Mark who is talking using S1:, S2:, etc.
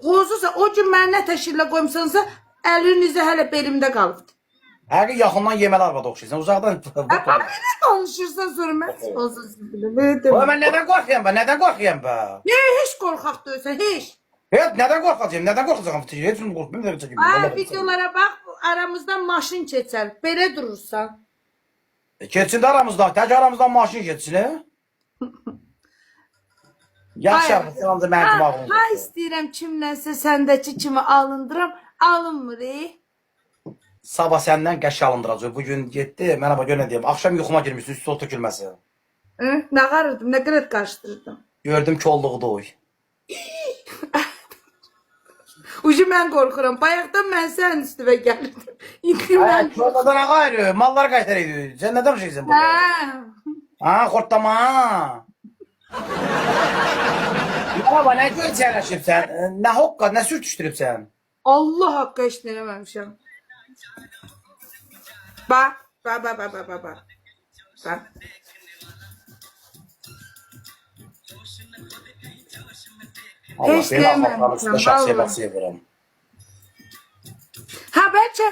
S1: Qozusa o gün mənə nə təşkillə qoymusansa, əlinizi hələ belimdə qalıbdı.
S2: Həqiqi yaxından yemələr var oxşayırsan. Uzaqdan.
S1: Amma nə danışırsan sonra mən qozusum bilim.
S2: Oy, mən nədən qorxuyam ben? Nədən qorxuyam ben?
S1: Heç qorxaq deyilsən, heç.
S2: Evet, nədən qorxacağım? Nədən qorxacağım? Heç mi qorxmuyorum?
S1: Videolara bax, aramızdan maşın keçər. Belə durursan.
S2: Keçsin də aramızdan. Tək aramızdan maşın geçsin, he? Yaxşı, sen ancaq mənim cümağımı.
S1: Ha istəyirəm kimlənsə səndəki kimi alındıram, alınmır.
S2: Sabah səndən qəş alındıracaq. Bugün getdi, mənə bax, gör nə deyim. Axşam yuxuma girmişsin, üstü o tökülməsi.
S1: Nə qarırdım, nə qədər qarışdırdım.
S2: Gördüm ki, olluğu oy.
S1: Ucu mən qorxuram. Bayaqdan mən sənin üstüvə gəlirdim. İndi mən...
S2: Çorbadan ağa ayrı, mallar qaytar ediyor. Sen neden şeysin burada? Ha, kortlama. Baba, ne göçerleşip sen? Ne hokka, ne sürtüştürüp sen?
S1: Allah haqqı heç nə eləməmişəm. Bax, bax.
S2: Allah
S1: Heç
S2: beni
S1: deməmişəm,
S2: ahmakların üstüne şahsiye
S1: vallahi.
S2: basıya vuram.
S1: Ha bəlkə